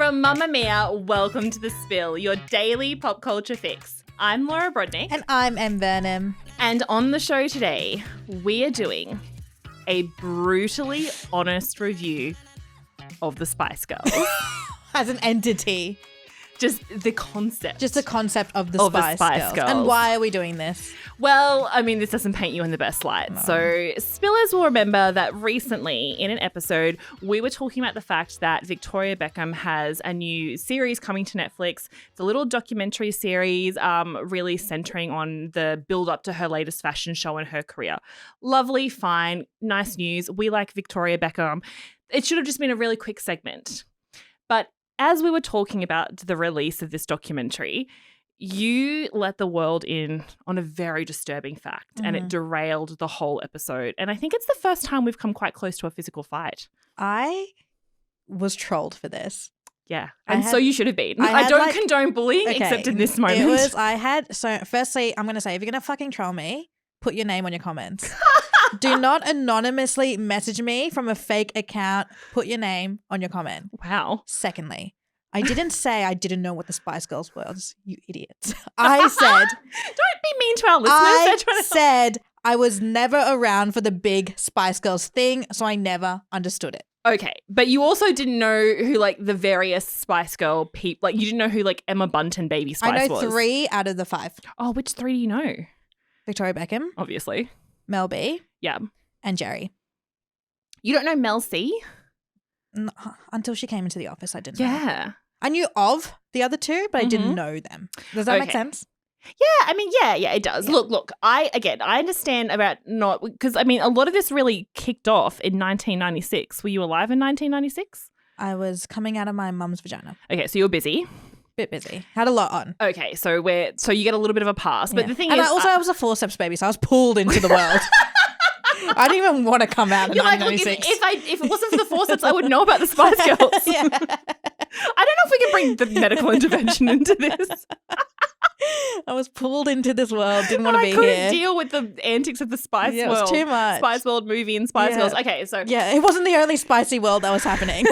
From Mamma Mia, welcome to The Spill, your daily pop culture fix. I'm Laura Brodnick. And I'm Em Burnham. And on the show today, we are doing a brutally honest review of the Spice Girls. As an entity. Just the concept. Just the concept of the Spice Girls. And why are we doing this? Well, I mean, this doesn't paint you in the best light. No. So Spillers will remember that recently in an episode, we were talking about the fact that Victoria Beckham has a new series coming to Netflix. It's a little documentary series really centering on the build up to her latest fashion show and her career. Lovely, fine, nice news. We like Victoria Beckham. It should have just been a really quick segment. But as we were talking about the release of this documentary, you let the world in on a very disturbing fact and it derailed the whole episode. And I think it's the first time we've come quite close to a physical fight. I was trolled for this. Yeah. And so you should have been. I don't condone bullying except in this moment. So firstly, I'm going to say, if you're going to fucking troll me, put your name on your comments. Do not anonymously message me from a fake account. Put your name on your comment. Wow. Secondly, I didn't say I didn't know what the Spice Girls was, you idiots. I said... Don't be mean to our listeners. I said I was never around for the big Spice Girls thing, so I never understood it. Okay, but you also didn't know who, like, the various Spice Girl people... Like, you didn't know who, like, Emma Bunton Baby Spice was. I know 3 out of the 5. Oh, which 3 do you know? Victoria Beckham. Obviously. Mel B. Yeah. And Geri. You don't know Mel C? No, until she came into the office, I didn't know. Yeah. I knew of the other 2, but I didn't know them. Does that make sense? Yeah, I mean, yeah, it does. Yeah. Look, I understand about not, because I mean, a lot of this really kicked off in 1996. Were you alive in 1996? I was coming out of my mum's vagina. Okay, so you were busy. Bit busy. Had a lot on. Okay, so you get a little bit of a pass. But the thing is... And I was a forceps baby, so I was pulled into the world. I didn't even want to come out in 1996. If it wasn't for the forceps, I would know about the Spice Girls. Yeah. I don't know if we can bring the medical intervention into this. I was pulled into this world. Didn't want to be here. I couldn't deal with the antics of the Spice World. It was too much. Spice World movie and Spice Girls. Okay, so... Yeah, it wasn't the only spicy world that was happening.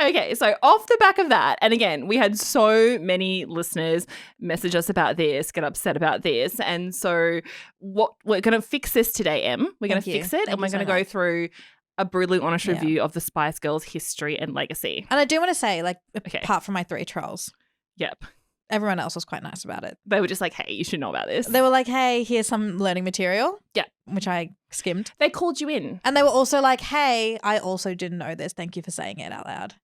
Okay, so off the back of that, and again, we had so many listeners message us about this, get upset about this, and so what we're going to fix this today, Em. We're going to fix it, and we're going to go through a brutally honest review of the Spice Girls' history and legacy. And I do want to say, like, apart from my 3 trolls. Yep. Everyone else was quite nice about it. They were just like, hey, you should know about this. They were like, hey, here's some learning material. Yeah. Which I skimmed. They called you in. And they were also like, hey, I also didn't know this. Thank you for saying it out loud.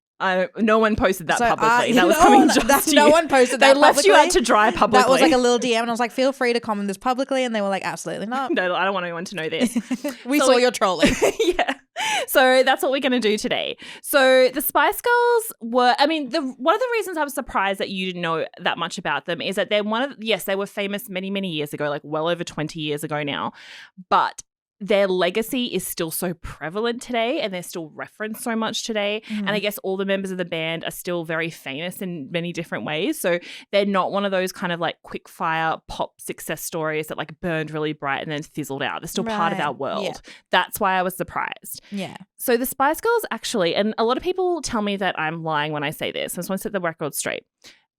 No one posted that publicly. That was coming just to you. No one posted that publicly. They left you out to dry publicly. That was like a little DM and I was like, feel free to comment this publicly. And they were like, absolutely not. No, I don't want anyone to know this. We saw your trolling. Yeah. So that's what we're going to do today. So the Spice Girls were, I mean, one of the reasons I was surprised that you didn't know that much about them is that they were famous many, many years ago, like well over 20 years ago now. But their legacy is still so prevalent today and they're still referenced so much today. And I guess all the members of the band are still very famous in many different ways. So they're not one of those kind of like quick fire pop success stories that like burned really bright and then fizzled out. They're still part of our world. Yeah. That's why I was surprised. Yeah. So the Spice Girls actually, and a lot of people tell me that I'm lying when I say this. I just want to set the record straight.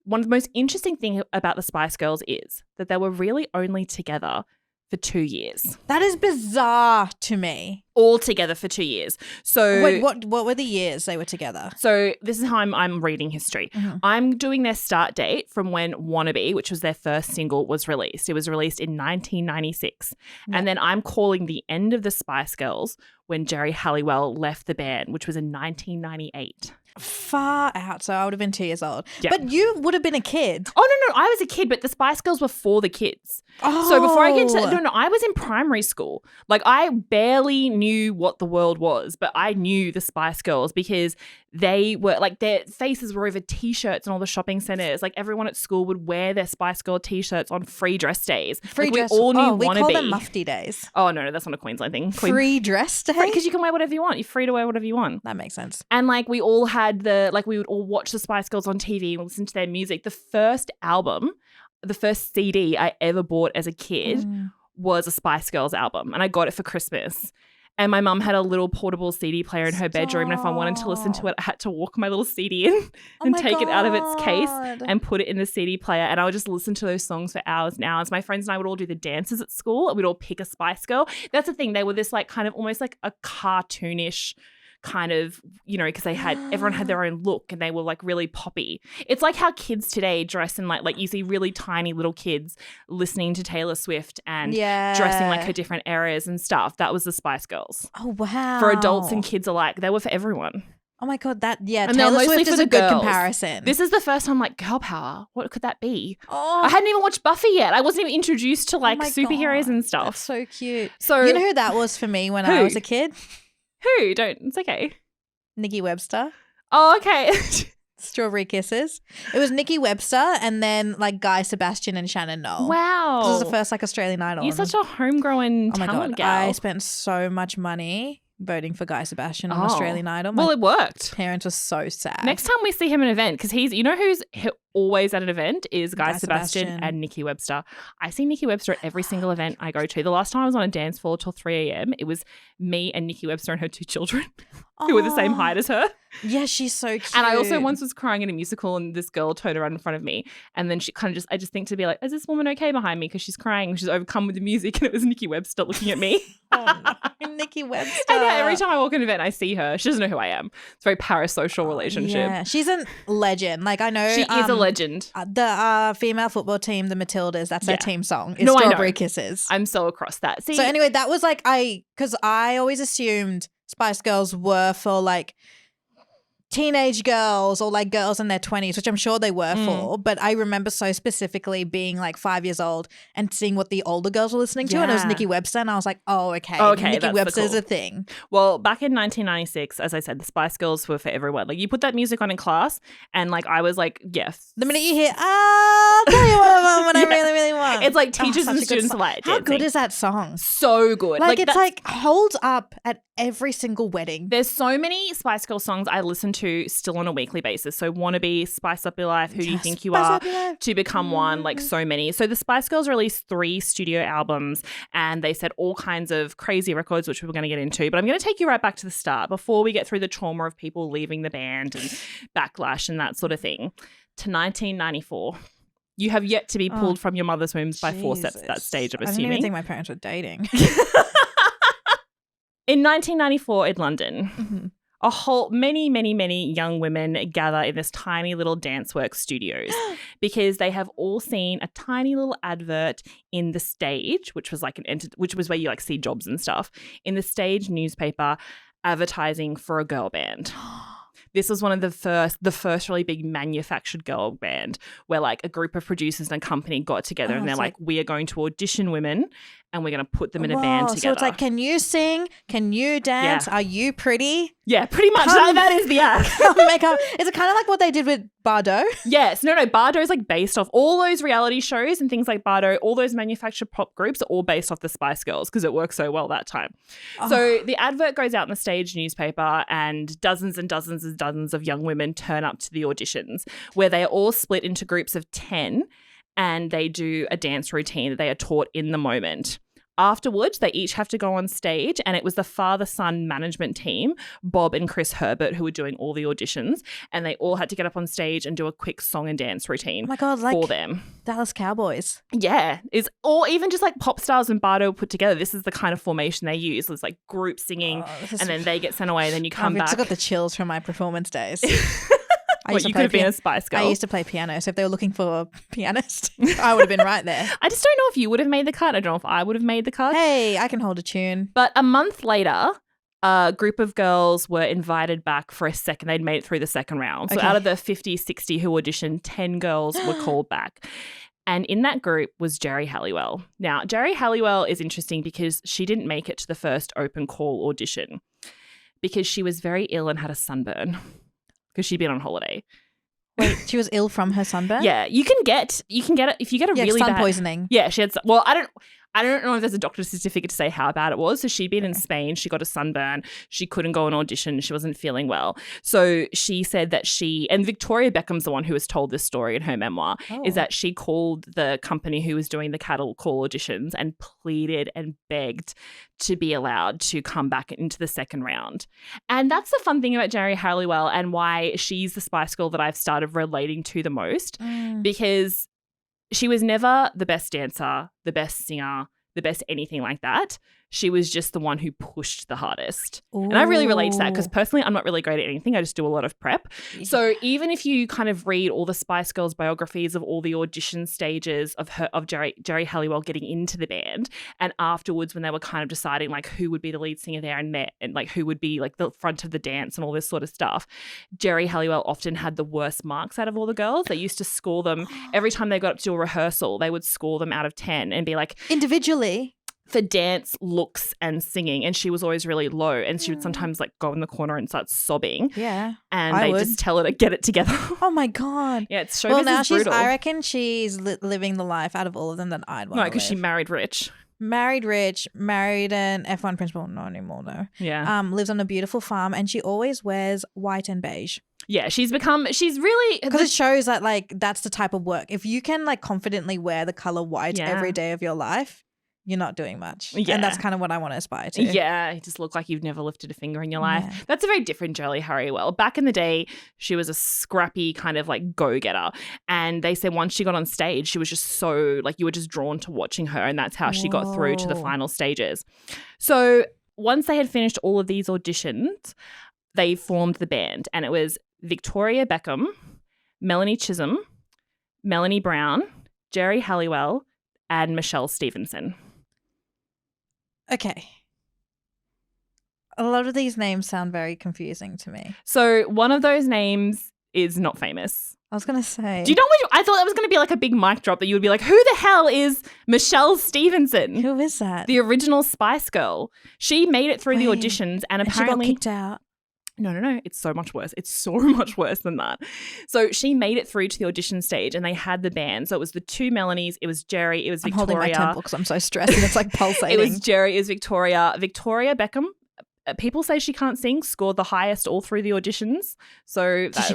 One of the most interesting things about the Spice Girls is that they were really only together for 2 years. That is bizarre to me. All together for 2 years. So wait, what were the years they were together? So this is how I'm reading history. I'm doing their start date from when Wannabe, which was their first single, was released. It was released in 1996. And then I'm calling the end of the Spice Girls when Geri Halliwell left the band, which was in 1998. Far out. So I would have been 2 years old. Yep. But you would have been a kid. Oh, no. I was a kid, but the Spice Girls were for the kids. Oh. So before I get to I was in primary school. Like I barely knew what the world was, but I knew the Spice Girls because they were like their faces were over T-shirts in all the shopping centres. Like everyone at school would wear their Spice Girl T-shirts on free dress days. We all knew we call them mufti days. Oh, no, that's not a Queensland thing. Free dress day? Because you can wear whatever you want. You're free to wear whatever you want. That makes sense. And like we all had we would all watch the Spice Girls on TV and listen to their music. The first CD I ever bought as a kid was a Spice Girls album and I got it for Christmas. And my mum had a little portable CD player in her bedroom. And if I wanted to listen to it, I had to walk my little CD in and take it out of its case and put it in the CD player. And I would just listen to those songs for hours and hours. My friends and I would all do the dances at school. We'd all pick a Spice Girl. That's the thing. They were this like kind of almost like a cartoonish kind of, because everyone had their own look and they were like really poppy. It's like how kids today dress in like you see really tiny little kids listening to Taylor Swift and dressing like her different eras and stuff. That was the Spice Girls. Oh, wow. For adults and kids alike. They were for everyone. Oh my God, and Taylor Swift is a good girls. comparison. This is the first time like girl power. What could that be? Oh. I hadn't even watched Buffy yet. I wasn't even introduced to like superheroes and stuff. That's so cute. So you know who that was for me when I was a kid? Who? It's okay. Nikki Webster. Oh, okay. Strawberry Kisses. It was Nikki Webster and then like Guy Sebastian and Shannon Noll. Wow. This was the first like Australian Idol. You're such a homegrown talent gal. I spent so much money voting for Guy Sebastian on Australian Idol. Well, it worked. Parents were so sad. Next time we see him at an event, because he's, who's always at an event is Guy Sebastian and Nikki Webster. I see Nikki Webster at every single event I go to. The last time I was on a dance floor till 3 a.m., it was me and Nikki Webster and her 2 children who were the same height as her. Yeah, she's so cute. And I also once was crying in a musical and this girl turned around in front of me and then she kind of I just think to be like, is this woman okay behind me? Because she's crying. She's overcome with the music and it was Nikki Webster looking at me. Oh no, Nikki Webster. I know, every time I walk in an event, I see her. She doesn't know who I am. It's a very parasocial relationship. Yeah, she's a legend. Like I know she is a legend. The female football team, the Matildas, that's their team song. Is Strawberry Kisses. I'm so across that. So anyway, that was like because I always assumed Spice Girls were for like teenage girls or like girls in their 20s, which I'm sure they were for, but I remember so specifically being like 5 years old and seeing what the older girls were listening to and it was Nikki Webster and I was like, oh, okay Nikki Webster is a thing. Well, back in 1996, as I said, the Spice Girls were for everyone. Like you put that music on in class and like I was like, yes. The minute you hear, I'll tell you what I want when I really, really want. It's like teachers and students alike. How good is that song? So good. Like it's like holds up at every single wedding. There's so many Spice Girl songs I listen to still on a weekly basis. So Wannabe, Spice Up Your Life, Who Do You Think You Are, To Become One, like so many. So the Spice Girls released 3 studio albums and they set all kinds of crazy records, which we're going to get into. But I'm going to take you right back to the start before we get through the trauma of people leaving the band and Backlash and that sort of thing, to 1994. You have yet to be pulled from your mother's wombs by forceps at that stage, I'm assuming. I didn't even think my parents were dating. In 1994 in London, a whole many young women gather in this tiny little Danceworks studios because they have all seen a tiny little advert in the Stage, which was like which was where you like see jobs and stuff, in the Stage newspaper advertising for a girl band. This was one of the first really big manufactured girl band where like a group of producers and a company got together and they're like, we are going to audition women and we're going to put them in a band together. So it's like, can you sing? Can you dance? Yeah. Are you pretty? Yeah, pretty much. That is the act. Makeup. Is it kind of like what they did with Bardo? Yes. No. Bardo's like based off all those reality shows and things like Bardo, all those manufactured pop groups are all based off the Spice Girls because it worked so well that time. Oh. So the advert goes out in the Stage newspaper and dozens and dozens and dozens of young women turn up to the auditions where they are all split into groups of 10 and they do a dance routine that they are taught in the moment. Afterwards, they each have to go on stage and it was the father-son management team, Bob and Chris Herbert, who were doing all the auditions and they all had to get up on stage and do a quick song and dance routine for them. Dallas Cowboys. Yeah. Or even just like pop stars and Bardo put together. This is the kind of formation they use. It's like group singing and then they get sent away and then you come back. I got the chills from my performance days. You could have been a Spice Girl. I used to play piano, so if they were looking for a pianist, I would have been right there. I just don't know if you would have made the cut. I don't know if I would have made the cut. Hey, I can hold a tune. But a month later, a group of girls were invited back for a second. They'd made it through the second round. So out of the 50, 60 who auditioned, 10 girls were called back. And in that group was Geri Halliwell. Now, Geri Halliwell is interesting because she didn't make it to the first open call audition because she was very ill and had a sunburn. Because she'd been on holiday. Wait, she was ill from her sunburn? Yeah, you can get it if you get a really sun bad poisoning. Yeah, she had. Well, I I don't know if there's a doctor's certificate to say how bad it was. So she'd been in Spain. She got a sunburn. She couldn't go on audition. She wasn't feeling well. So she said that and Victoria Beckham's the one who has told this story in her memoir, is that she called the company who was doing the cattle call auditions and pleaded and begged to be allowed to come back into the second round. And that's the fun thing about Geri Halliwell and why she's the Spice Girl that I've started relating to the most, because she was never the best dancer, the best singer, the best anything like that. She was just the one who pushed the hardest. Ooh. And I really relate to that because personally I'm not really great at anything. I just do a lot of prep. Yeah. So even if you kind of read all the Spice Girls biographies of all the audition stages of Geri Halliwell getting into the band, and afterwards when they were kind of deciding like who would be the lead singer there and like who would be like the front of the dance and all this sort of stuff, Geri Halliwell often had the worst marks out of all the girls. They used to score them every time they got up to a rehearsal. They would score them out of 10 and be like individually for dance, looks and singing, and she was always really low, and she would sometimes like go in the corner and start sobbing. Yeah, and they just tell her to get it together. Oh my god. Yeah, it's showbiz now is brutal. I reckon she's living the life out of all of them that I'd want. No, because she married rich. Married an F1 principal, not anymore though. Yeah. Lives on a beautiful farm, and she always wears white and beige. Yeah, she's really because it shows that like that's the type of work. If you can like confidently wear the color white every day of your life, you're not doing much. Yeah. And that's kind of what I want to aspire to. Yeah, you just look like you've never lifted a finger in your life. Yeah. That's a very different Geri Halliwell. Back in the day, she was a scrappy kind of like go-getter. And they said once she got on stage, she was just so like you were just drawn to watching her, and that's how she got through to the final stages. So once they had finished all of these auditions, they formed the band, and it was Victoria Beckham, Melanie Chisholm, Melanie Braun, Geri Halliwell, and Michelle Stephenson. Okay. A lot of these names sound very confusing to me. So one of those names is not famous. I was going to say. Do you know what? I thought that was going to be like a big mic drop that you would be like, who the hell is Michelle Stephenson? Who is that? The original Spice Girl. She made it through the auditions and apparently. She got kicked out. No. It's so much worse. It's so much worse than that. So she made it through to the audition stage and they had the band. So it was the two Melanies. It was Geri. It was Victoria. I'm holding my temple because I'm so stressed and it's like pulsating. It was Geri. It was Victoria. Victoria Beckham. People say she can't sing, scored the highest all through the auditions. So that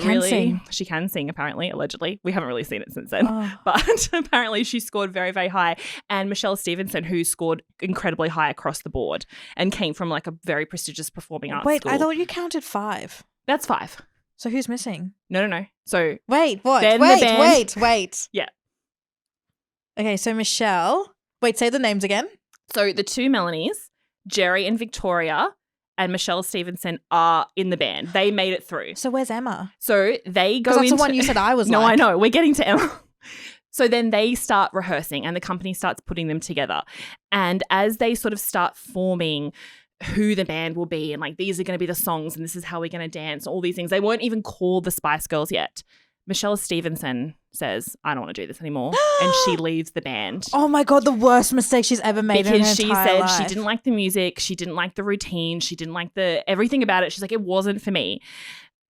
she can sing apparently, allegedly. We haven't really seen it since then. But apparently she scored very, very high. And Michelle Stephenson, who scored incredibly high across the board and came from like a very prestigious performing arts school. Wait, I thought you counted 5. That's 5. So who's missing? No. So wait, what? Wait. Yeah. Okay, so Michelle. Wait, say the names again. So the two Melanies, Geri and Victoria, and Michelle Stephenson are in the band. They made it through. So where's Emma? So they go into... That's the one you said I was No, like. I know. We're getting to Emma. So then they start rehearsing and the company starts putting them together. And as they sort of start forming who the band will be and like these are going to be the songs and this is how we're going to dance, all these things, they weren't even called the Spice Girls yet. Michelle Stephenson says, I don't want to do this anymore. And she leaves the band. Oh my God, the worst mistake she's ever made in her entire life. Because she said she didn't like the music. She didn't like the routine. She didn't like everything about it. She's like, it wasn't for me.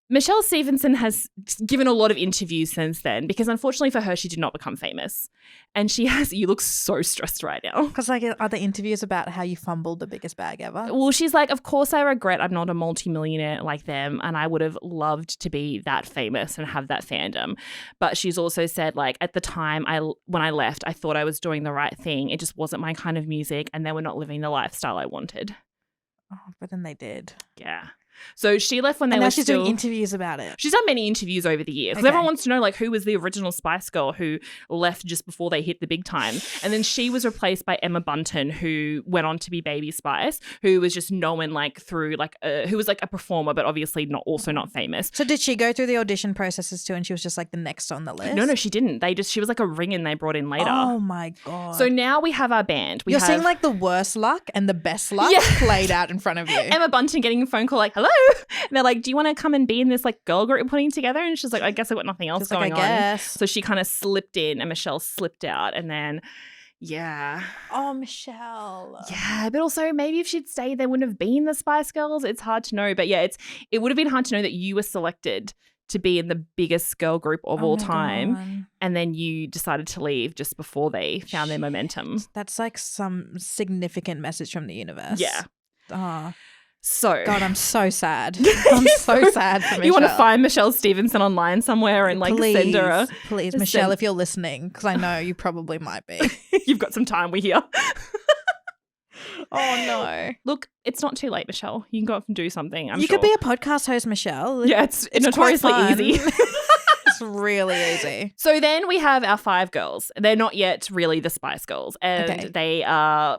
Michelle Stephenson has given a lot of interviews since then because unfortunately for her, she did not become famous. And you look so stressed right now. Because like are the interviews about how you fumbled the biggest bag ever? Well, she's like, of course I regret I'm not a multimillionaire like them and I would have loved to be that famous and have that fandom. But she's also said like at the time when I left, I thought I was doing the right thing. It just wasn't my kind of music and they were not living the lifestyle I wanted. Oh, but then they did. Yeah. So she left when they were still... she's doing interviews about it. She's done many interviews over the years. Because everyone wants to know, like, who was the original Spice Girl who left just before they hit the big time. And then she was replaced by Emma Bunton, who went on to be Baby Spice, who was just known, like, through, like, who was, like, a performer, but obviously also not famous. So did she go through the audition processes too and she was just, like, the next on the list? No, she didn't. She was, like, a ring-in they brought in later. Oh, my God. So now we have our band. You're seeing, like, the worst luck and the best luck played out in front of you. Emma Bunton getting a phone call, like, hello? And they're like, do you want to come and be in this like girl group we're putting together? And she's like, I guess I've got nothing else going on. So she kind of slipped in and Michelle slipped out and then Oh, Michelle. Yeah, but also maybe if she'd stayed, they wouldn't have been the Spice Girls. It's hard to know. But yeah, it would have been hard to know that you were selected to be in the biggest girl group of all my time. God. And then you decided to leave just before they found their momentum. That's like some significant message from the universe. Yeah. Oh, So God, I'm so sad. I'm so sad for Michelle. you want to find Michelle Stephenson online somewhere and like send her a Please, Michelle, if you're listening, because I know you probably might be. You've got some time, we hear. Oh no. Look, it's not too late, Michelle. You can go off and do something. You could be a podcast host, Michelle. Yeah, it's notoriously quite fun. easy. It's really easy. So then we have our 5 girls. They're not yet really the Spice Girls. And they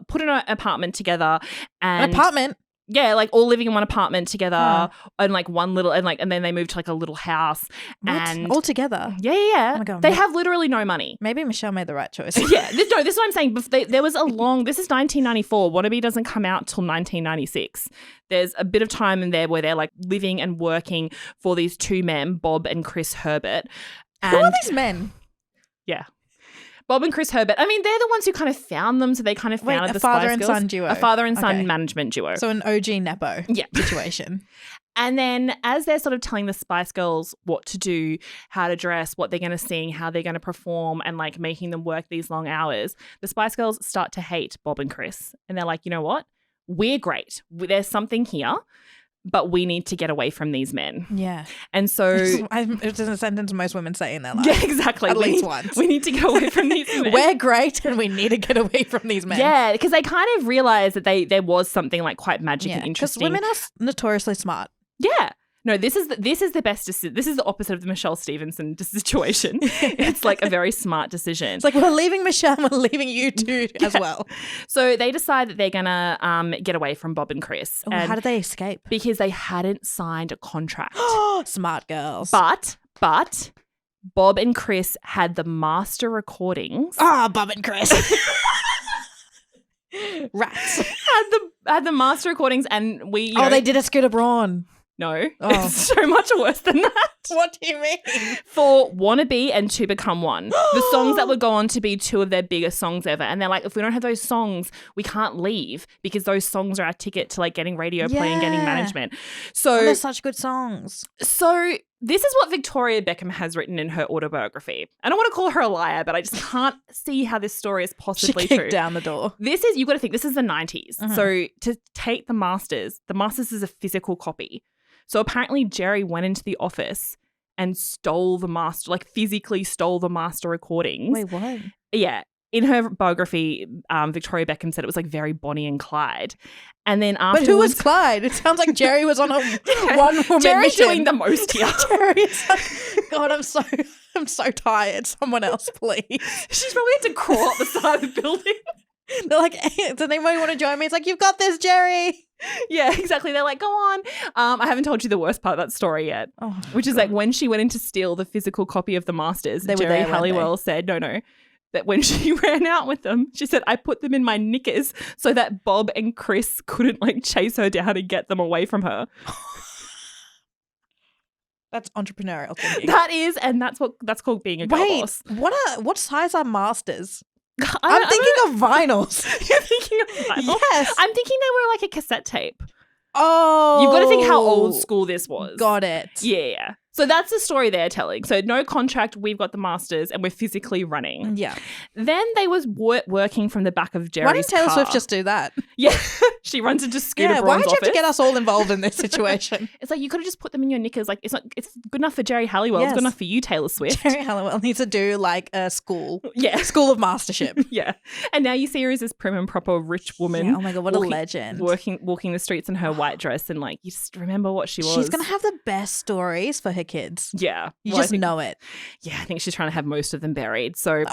put an apartment together. And An apartment? Yeah, like all living in one apartment together and like one little and then they moved to like a little house. What? And All together? Yeah. Oh my God. They have literally no money. Maybe Michelle made the right choice. Yeah, this is what I'm saying. There was this is 1994. Wannabe doesn't come out till 1996. There's a bit of time in there where they're like living and working for these 2 men, Bob and Chris Herbert. Who are these men? Yeah. Bob and Chris Herbert. I mean, they're the ones who kind of found them, so they kind of founded the Spice Girls. A father and son duo. A father and son management duo. So an OG Nepo situation. And then as they're sort of telling the Spice Girls what to do, how to dress, what they're going to sing, how they're going to perform, and like making them work these long hours, the Spice Girls start to hate Bob and Chris. And they're like, you know what? We're great. There's something here. But we need to get away from these men. Yeah. And so it's a sentence most women say in their life. Yeah, exactly. At least once. We need to get away from these men. We're great and we need to get away from these men. Yeah, because they kind of realized that there was something like quite magic and interesting. Because women are notoriously smart. Yeah. No, this is the best decision. This is the opposite of the Michelle Stephenson situation. It's like a very smart decision. It's like, we're leaving Michelle, we're leaving you too as well. So they decide that they're going to get away from Bob and Chris. Oh, how did they escape? Because they hadn't signed a contract. Smart girls. But Bob and Chris had the master recordings. Bob and Chris. Rats. Had the master recordings and we... they did a Scooter Braun. No, it's so much worse than that. What do you mean? For Wannabe and To Become One, the songs that would go on to be 2 of their biggest songs ever. And they're like, if we don't have those songs, we can't leave because those songs are our ticket to like getting radio play and getting management. So they're such good songs. So this is what Victoria Beckham has written in her autobiography. I don't want to call her a liar, but I just can't see how this story is possibly she true. kicked down the door. You've got to think, this is the 90s. Uh-huh. So to take the Masters is a physical copy. So apparently Geri went into the office and stole the master, like physically stole the master recordings. Wait, what? Yeah. In her biography, Victoria Beckham said it was like very Bonnie and Clyde. And then afterwards... But who was Clyde? It sounds like Geri was on a one-woman Geri's mission. doing the most here. Geri is like, God, I'm so tired. Someone else, please. She's probably had to crawl up the side of the building. They're like, hey, does anybody want to join me? It's like, you've got this, Geri. Yeah, exactly. They're like, go on. I haven't told you the worst part of that story yet, which is like when she went in to steal the physical copy of the Masters, Geri Halliwell said, no, that when she ran out with them, she said, I put them in my knickers so that Bob and Chris couldn't like chase her down and get them away from her. That's entrepreneurial thinking. That is, and that's called being a girl boss. What size are Masters? I'm thinking of vinyls. You're thinking of vinyls? Yes. I'm thinking they were like a cassette tape. Oh. You've got to think how old school this was. Got it. Yeah. So that's the story they're telling. So no contract, we've got the Masters and we're physically running. Yeah. Then they was working from the back of Geri's Why didn't Taylor car. Swift just do that? Yeah. She runs into Scooter Braun's why did you have office. to get us all involved in this situation? It's like you could have just put them in your knickers. Like it's good enough for Geri Halliwell. It's good enough for you, Taylor Swift. Geri Halliwell needs to do like a school. Yeah. School of mastership. Yeah. And now you see her as this prim and proper rich woman. Yeah, oh my God, what a legend. Walking the streets in her white dress and like you just remember what she was. She's going to have the best stories for her kids. Yeah. You just know it. Yeah, I think she's trying to have most of them buried. So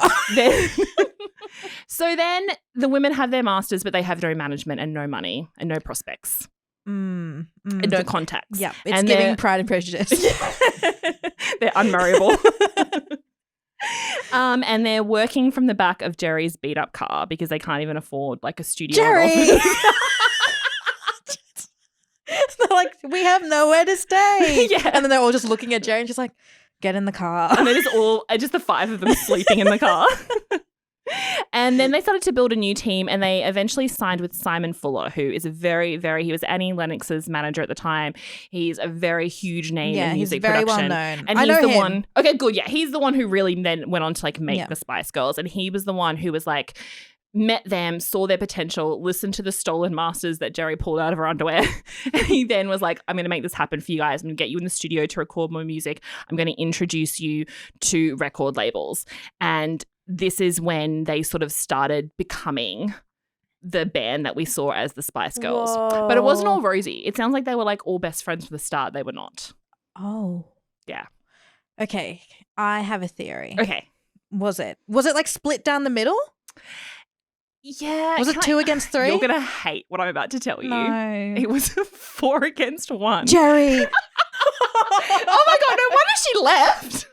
then the women have their Masters, but they have no management and no money and no prospects. And no contacts. Yeah, it's giving Pride and Prejudice. They're unmarriable. And they're working from the back of Geri's beat up car because they can't even afford like a studio. Geri! They're like, we have nowhere to stay. Yeah. And then they're all just looking at Geri and she's like, get in the car. And then it's all just the 5 of them sleeping in the car. And then they started to build a new team, and they eventually signed with Simon Fuller, who is he was Annie Lennox's manager at the time. He's a very huge name in music very production. well known. And I he's know the him. one. Okay, good. Yeah, he's the one who really then went on to like make the Spice Girls, and he was the one who was like, met them, saw their potential, listened to the stolen masters that Geri pulled out of her underwear. And he then was like, I'm going to make this happen for you guys. I'm going to get you in the studio to record more music. I'm going to introduce you to record labels. And this is when they sort of started becoming the band that we saw as the Spice Girls. Whoa. But it wasn't all rosy. It sounds like they were like all best friends from the start. They were not. Oh. Yeah. Okay. I have a theory. Okay. Was it like split down the middle? Yeah. Was it 2 against 3? You're going to hate what I'm about to tell you. No. It was 4 against 1. Geri. Oh my God, no wonder she left.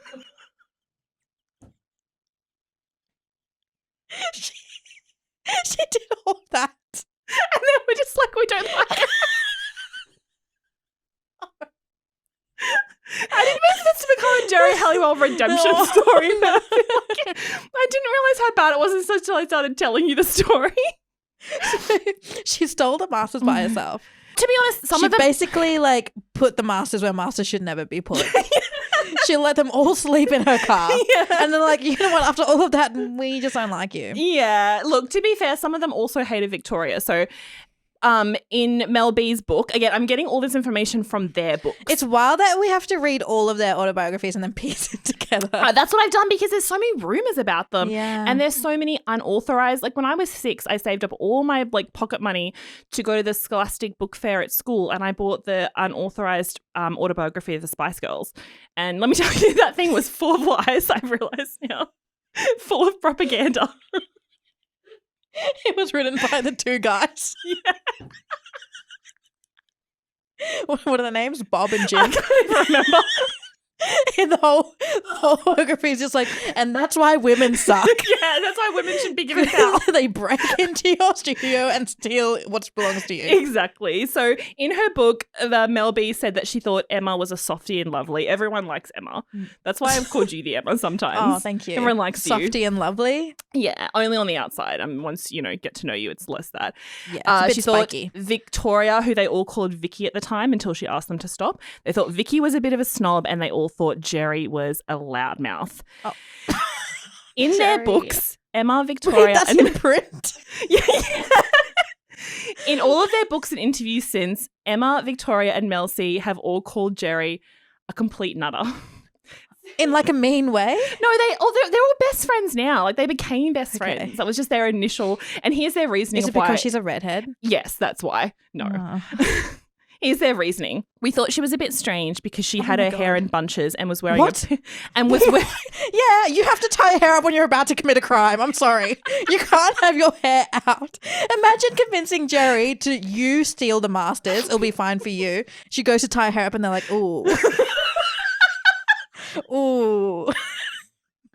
She did all that. And then we're just like, we don't like it. I didn't mean this to become a Geri Halliwell redemption story, but I didn't realize how bad it was until I started telling you the story. She stole the masters by herself. To be honest, some she of them basically like put the masters where masters should never be put. She let them all sleep in her car. Yeah. And then like, you know what, after all of that, we just don't like you. Yeah. Look, to be fair, some of them also hated Victoria. So in Mel B's book, again, I'm getting all this information from their books. It's wild that we have to read all of their autobiographies and then piece it together. That's what I've done because there's so many rumors about them. Yeah. And there's so many unauthorized. Like when I was 6, I saved up all my like pocket money to go to the Scholastic Book Fair at school, and I bought the unauthorized autobiography of the Spice Girls. And let me tell you, that thing was full of lies, I've realized now. Full of propaganda. It was written by the 2 guys. Yeah. What are the names? Bob and Jim. I can't even remember. And the whole biography is just like, and that's why women suck. Yeah, that's why women should be given power. They break into your studio and steal what belongs to you. Exactly. So in her book, Mel B said that she thought Emma was a softie and lovely. Everyone likes Emma. That's why I've called you the Emma sometimes. Oh, thank you. Everyone likes you. Softie and lovely. Yeah, only on the outside. Once, get to know you, it's less that. Yeah, it's a bit she spiky. thought Victoria, who they all called Vicky at the time until she asked them to stop, they thought Vicky was a bit of a snob, and they all thought Geri was a loudmouth. Oh. In their books, Emma, Victoria... Wait, that's in print? Yeah. In all of their books and interviews since, Emma, Victoria and Mel C have all called Geri a complete nutter. In like a mean way? No, they're all best friends now. Like they became best friends. That was just their initial... And here's their reasoning Is it of why... because she's a redhead? Yes, that's why. No. Oh. Here's their reasoning. We thought she was a bit strange because she had her hair in bunches and was wearing What? Yeah, you have to tie your hair up when you're about to commit a crime. I'm sorry. You can't have your hair out. Imagine convincing Geri to you steal the masters. It'll be fine for you. She goes to tie her hair up and they're like, ooh. Ooh.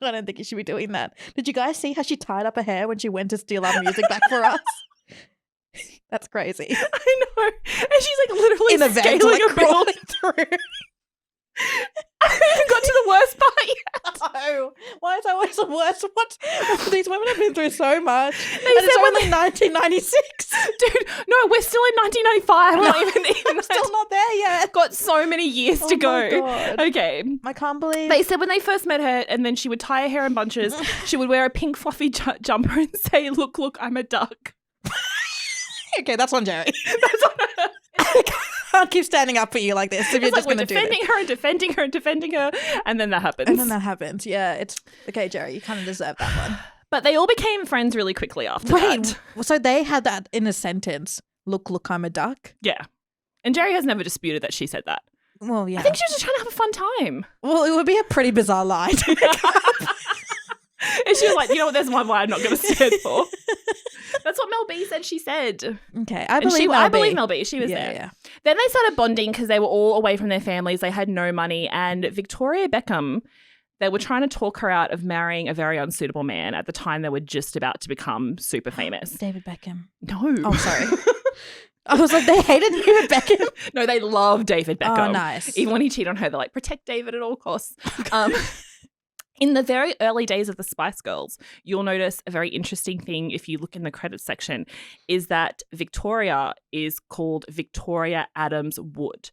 I don't think you should be doing that. Did you guys see how she tied up her hair when she went to steal our music back for us? That's crazy. I know. And she's like literally in a van, scaling like a crawling through. I haven't even got to the worst part yet. No. Why is that always the worst? What? These women have been through so much. They and said it's when only 1996. Dude, no, we're still in 1995. We're not even I'm still not there yet. Got so many years to go. My God. Okay. I can't believe. They said when they first met her and then she would tie her hair in bunches, she would wear a pink fluffy jumper and say, look, I'm a duck. Okay, that's on Geri. That's on her. I can't keep standing up for you like this if you're just going to do this. Defending her, and then that happens. And then that happens. Yeah, it's okay, Geri. You kind of deserve that one. But they all became friends really quickly after that. So they had that in a sentence. Look, I'm a duck. Yeah, and Geri has never disputed that she said that. Well, yeah. I think she was just trying to have a fun time. Well, it would be a pretty bizarre lie to make up. And she was like, you know what, there's one lie I'm not going to stand for. That's what Mel B said she said. Okay, I believe Mel B. She was there. Yeah. Then they started bonding because they were all away from their families. They had no money. And Victoria Beckham, they were trying to talk her out of marrying a very unsuitable man. At the time, they were just about to become super famous. David Beckham. No. Oh, sorry. I was like, they hated David Beckham? No, they love David Beckham. Oh, nice. Even when he cheated on her, they're like, protect David at all costs. In the very early days of the Spice Girls, you'll notice a very interesting thing if you look in the credits section is that Victoria is called Victoria Adams Wood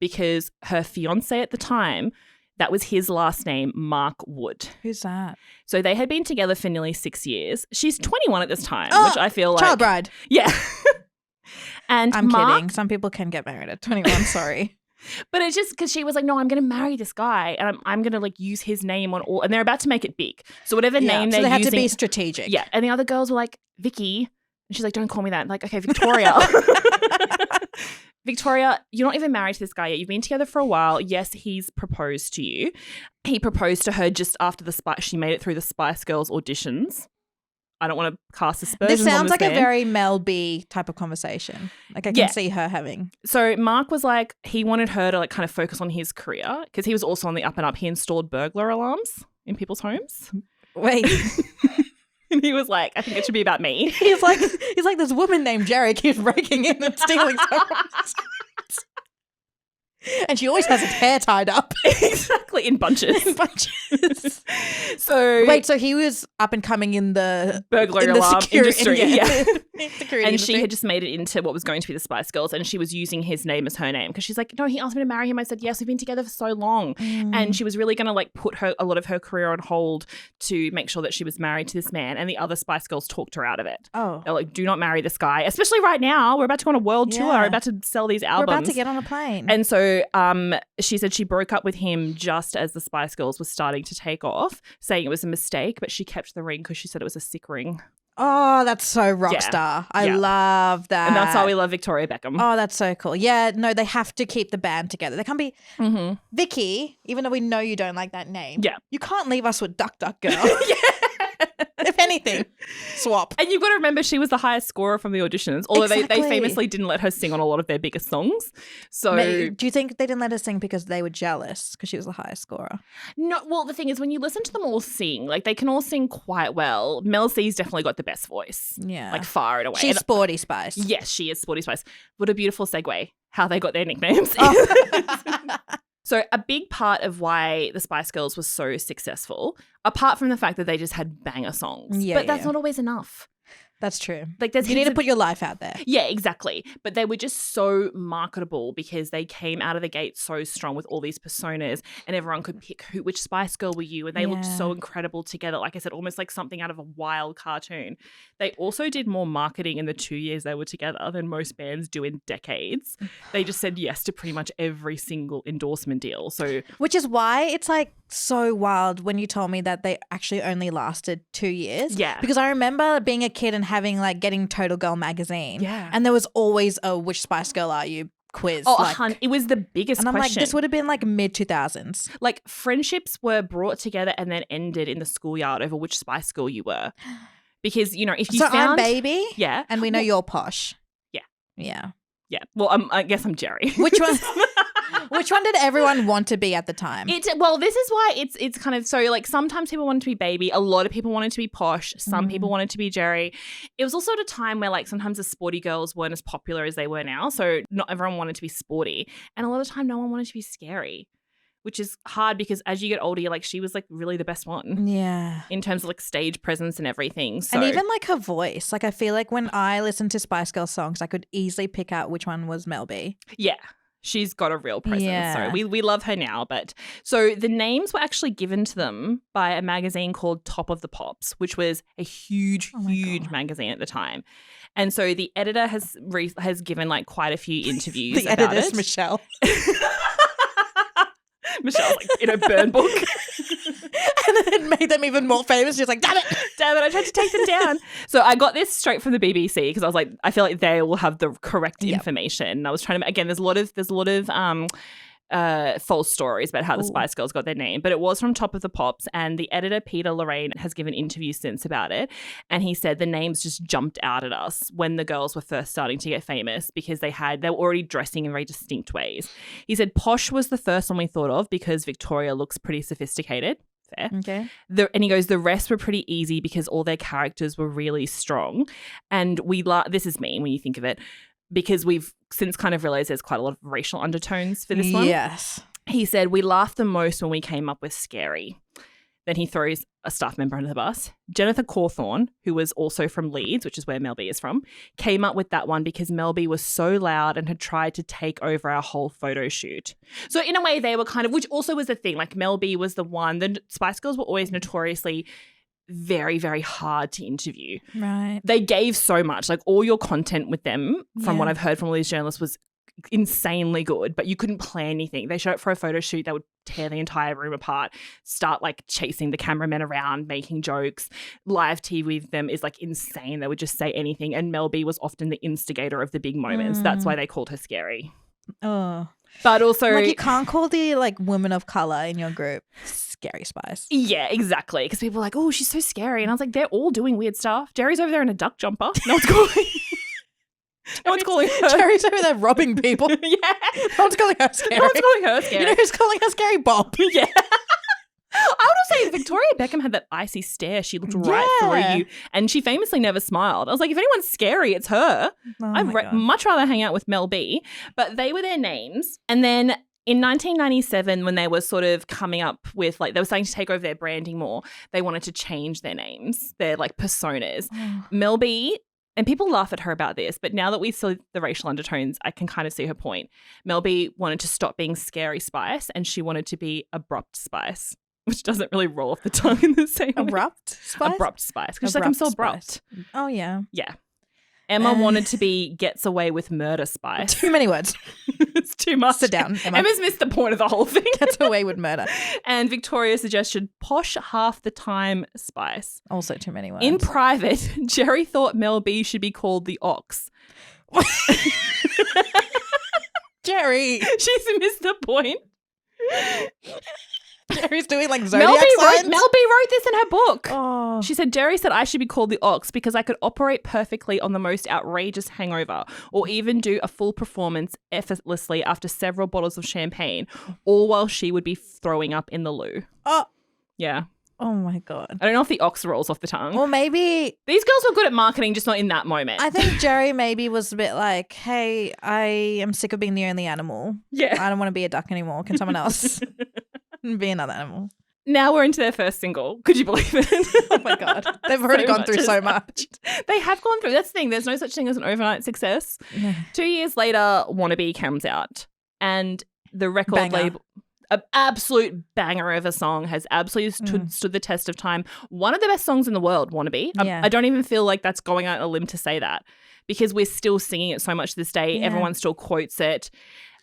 because her fiancé at the time, that was his last name, Mark Wood. Who's that? So they had been together for nearly 6 years. She's 21 at this time, which I feel like... Child bride. Yeah. And I'm Mark, kidding. Some people can get married at 21, sorry. But it's just because she was like, no, I'm going to marry this guy and I'm going to like use his name on all, and they're about to make it big. So whatever name they're using. So they had using, to be strategic. Yeah. And the other girls were like, Vicky. And she's like, don't call me that. I'm like, okay, Victoria. Victoria, you're not even married to this guy yet. You've been together for a while. Yes, he's proposed to you. He proposed to her just after she made it through the Spice Girls auditions. I don't want to cast aspersions on This sounds like man. a very Mel B type of conversation. Like I can see her having. So Mark was like, he wanted her to like kind of focus on his career because he was also on the up and up. He installed burglar alarms in people's homes. Wait. And he was like, I think it should be about me. He's like this woman named Geri keeps breaking in and stealing stuff. And she always has her hair tied up. Exactly, in bunches. So wait, so he was up and coming in the burglar alarm industry. Yeah. Security and she had just made it into what was going to be the Spice Girls, and she was using his name as her name because she's like, no, he asked me to marry him. I said, yes, we've been together for so long. And she was really going to like put a lot of her career on hold to make sure that she was married to this man. And the other Spice Girls talked her out of it. Oh. They're like, do not marry this guy, especially right now. We're about to go on a world tour. We're about to sell these albums. We're about to get on a plane. And so she said she broke up with him just as the Spice Girls were starting to take off, saying it was a mistake, but she kept the ring because she said it was a sick ring. Oh, that's so rock star. I love that. And that's why we love Victoria Beckham. Oh, that's so cool. Yeah, no, they have to keep the band together. They can't be Vicky, even though we know you don't like that name. Yeah. You can't leave us with Duck Duck Girl. If anything, swap. And you've got to remember she was the highest scorer from the auditions, although they famously didn't let her sing on a lot of their biggest songs. So do you think they didn't let her sing because they were jealous because she was the highest scorer? No, well, the thing is when you listen to them all sing, like they can all sing quite well. Mel C's definitely got the best voice. Yeah. Like far and away. She's Sporty Spice. Yes, she is Sporty Spice. What a beautiful segue, how they got their nicknames. So a big part of why the Spice Girls was so successful, apart from the fact that they just had banger songs, but that's not always enough. That's true. Like you need to put your life out there. Yeah, exactly. But they were just so marketable because they came out of the gate so strong with all these personas and everyone could pick which Spice Girl were you, and they looked so incredible together. Like I said, almost like something out of a wild cartoon. They also did more marketing in the 2 years they were together than most bands do in decades. They just said yes to pretty much every single endorsement deal. So, which is why it's like so wild when you told me that they actually only lasted 2 years. Yeah. Because I remember being a kid and getting Total Girl magazine. Yeah. And there was always a which Spice Girl are you quiz. Oh, it was the biggest question. And I'm like, this would have been like mid-2000s. Like friendships were brought together and then ended in the schoolyard over which Spice Girl you were. Because, you know, if you found... I'm Baby. Yeah. And we know you're Posh. Yeah. Yeah. Yeah. Well, I guess I'm Geri. Which one? Which one did everyone want to be at the time? Well, this is why it's kind of so like sometimes people wanted to be Baby, a lot of people wanted to be Posh, some people wanted to be Geri. It was also at a time where like sometimes the sporty girls weren't as popular as they were now, so not everyone wanted to be sporty, and a lot of the time no one wanted to be scary, which is hard because as you get older, you're like she was like really the best one. Yeah. In terms of like stage presence and everything. So. And even like her voice, like I feel like when I listen to Spice Girls songs, I could easily pick out which one was Mel B. Yeah. She's got a real presence. Yeah. So we love her now. But so the names were actually given to them by a magazine called Top of the Pops, which was a huge magazine at the time. And so the editor has given like quite a few interviews the about editor's it. Michelle. Michelle's like in a burn book. And then it made them even more famous. She's like, damn it, I tried to take them down. So I got this straight from the BBC because I was like, I feel like they will have the correct information. And I was trying to, again, there's a lot of false stories about how the Spice Girls got their name, but it was from Top of the Pops, and the editor Peter Lorraine has given interviews since about it, and he said the names just jumped out at us when the girls were first starting to get famous because they were already dressing in very distinct ways. He said Posh was the first one we thought of because Victoria looks pretty sophisticated. Fair. Okay. And he goes, the rest were pretty easy because all their characters were really strong, and this is mean when you think of it, because we've since kind of realized there's quite a lot of racial undertones for this one. Yes. He said, we laughed the most when we came up with Scary. Then he throws a staff member under the bus. Jennifer Cawthorne, who was also from Leeds, which is where Mel B is from, came up with that one because Mel B was so loud and had tried to take over our whole photo shoot. So in a way they were kind of, which also was the thing, like Mel B was the one, the Spice Girls were always notoriously very, very hard to interview. Right. They gave so much, like all your content with them, from what I've heard from all these journalists, was insanely good, but you couldn't plan anything. They showed up for a photo shoot, they would tear the entire room apart, start like chasing the cameramen around, making jokes. Live TV with them is like insane. They would just say anything, and Mel B was often the instigator of the big moments. That's why they called her scary. Oh. But also, like, you can't call the like women of color in your group Scary Spice. Yeah, exactly. Because people are like, oh, she's so scary. And I was like, they're all doing weird stuff. Jerry's over there in a duck jumper. No one's calling. No one's calling her. Jerry's over there robbing people. Yeah. No one's calling her scary. No one's calling her scary. You know who's calling her scary? Bob. Yeah. I would also say Victoria Beckham had that icy stare. She looked right through you, and she famously never smiled. I was like, if anyone's scary, it's her. I'd much rather hang out with Mel B. But they were their names. And then in 1997, when they were sort of coming up with, like, they were starting to take over their branding more, they wanted to change their names, their, like, personas. Mel B, and people laugh at her about this, but now that we saw the racial undertones, I can kind of see her point. Mel B wanted to stop being Scary Spice, and she wanted to be Abrupt Spice, which doesn't really roll off the tongue in the same way. Abrupt Spice? Abrupt Spice. Because she's like, I'm so abrupt. Spice. Oh, yeah. Yeah. Emma wanted to be Gets Away with Murder Spice. Too many words. It's too much. Sit down, Emma. Emma's missed the point of the whole thing. Gets Away with Murder. And Victoria suggested Posh Half the Time Spice. Also too many words. In private, Geri thought Mel B should be called the Ox. Geri. She's missed the point. Geri's doing like zodiac signs. Mel B wrote this in her book. Oh. She said, Geri said I should be called the Ox because I could operate perfectly on the most outrageous hangover or even do a full performance effortlessly after several bottles of champagne, all while she would be throwing up in the loo. Oh. Yeah. Oh my God. I don't know if the Ox rolls off the tongue. Well, maybe. These girls were good at marketing, just not in that moment. I think Geri maybe was a bit like, hey, I am sick of being the only animal. Yeah. I don't want to be a duck anymore. Can someone else be another animal? Now we're into their first single. Could you believe it? Oh my God. They've already gone through so much. They have gone through. That's the thing. There's no such thing as an overnight success. 2 years later, Wannabe comes out, and the record label, an absolute banger of a song, has absolutely stood the test of time. One of the best songs in the world, Wannabe. Yeah. I don't even feel like that's going out on a limb to say that, because we're still singing it so much to this day. Yeah. Everyone still quotes it.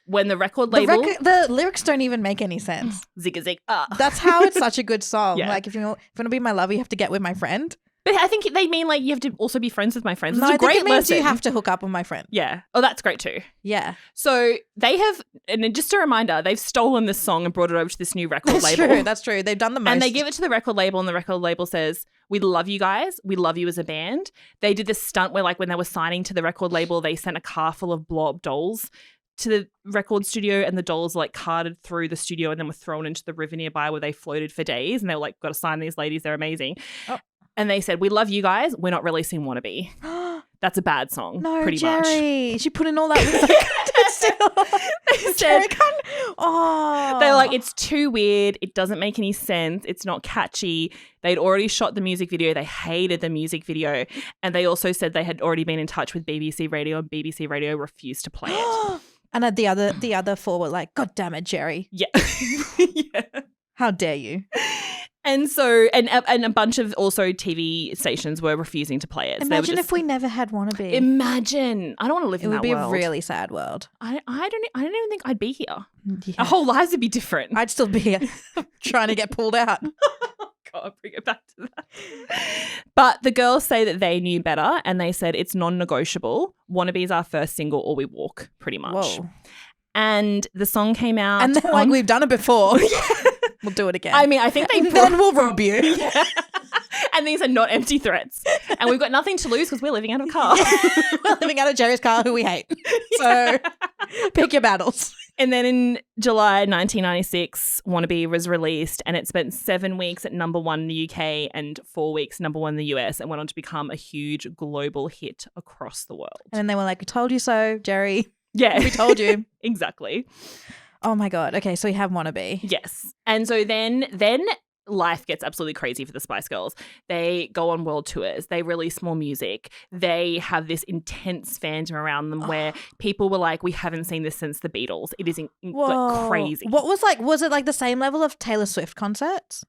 When the record label... The lyrics don't even make any sense. Zig a zig. That's how it's such a good song. Yeah. Like, if you want to be my lover, you have to get with my friend. But I think they mean like you have to also be friends with my friends. No, It's a I think great it means lesson. you have to hook up with my friend. Yeah. Oh, that's great too. Yeah. So they have, and then just a reminder, they've stolen this song and brought it over to this new record label. That's true. They've done the most. And they give it to the record label, and the record label says, we love you guys. We love you as a band. They did this stunt where, like, when they were signing to the record label, they sent a car full of blow-up dolls to the record studio, and the dolls like carted through the studio and then were thrown into the river nearby where they floated for days, and they were like, got to sign these ladies. They're amazing. Oh. And they said, we love you guys. We're not releasing Wannabe. That's a bad song. No, pretty Geri. much. She put in all that They said, oh. they're like, it's too weird. It doesn't make any sense. It's not catchy. They'd already shot the music video. They hated the music video. And they also said they had already been in touch with BBC Radio, and BBC Radio refused to play it. And the other four were like, God damn it, Geri. Yeah. Yeah. How dare you? And so, and a bunch of also TV stations were refusing to play it. Imagine if we never had Wannabe. Imagine. I don't want to live in that world. It would be a really sad world. I don't even think I'd be here. Yeah. Our whole lives would be different. I'd still be here trying to get pulled out. God, bring it back to that. But the girls say that they knew better, and they said it's non-negotiable. Wannabe's our first single, or we walk, pretty much. Whoa. And the song came out. And they're like, we've done it before. We'll do it again. I mean, I think they... then we'll rob you. Yeah. And these are not empty threats. And we've got nothing to lose because we're living out of a car. We're living out of Geri's car, who we hate. So pick your battles. And then in July 1996, Wannabe was released, and it spent 7 weeks at number one in the UK and 4 weeks number one in the US, and went on to become a huge global hit across the world. And then they were like, we told you so, Geri. Yeah. We told you. Exactly. Oh my God. Okay, so we have Wannabe. Yes. And so then life gets absolutely crazy for the Spice Girls. They go on world tours. They release more music. They have this intense fandom around them where people were like, we haven't seen this since the Beatles. It is like crazy. What was it like the same level of Taylor Swift concerts?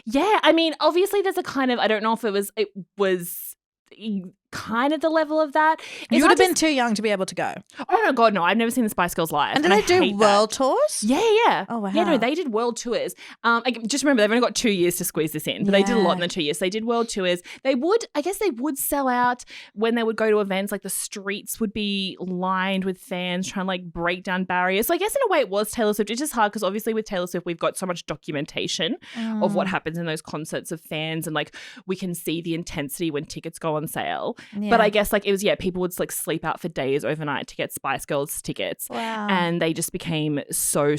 Yeah. I mean, obviously there's a kind of, I don't know if it was kind of the level of that. You would have been too young to be able to go. Oh my God, no. I've never seen the Spice Girls live. And did they do world tours? Yeah. Oh, wow. Yeah, no, they did world tours. Just remember, they've only got 2 years to squeeze this in, but they did a lot in the 2 years. They did world tours. They would sell out when they would go to events, like the streets would be lined with fans trying to like break down barriers. So I guess in a way it was Taylor Swift. It's just hard because obviously with Taylor Swift, we've got so much documentation of what happens in those concerts of fans, and like we can see the intensity when tickets go on sale. Yeah. But I guess like it was, people would like sleep out for days overnight to get Spice Girls tickets. Wow. And they just became so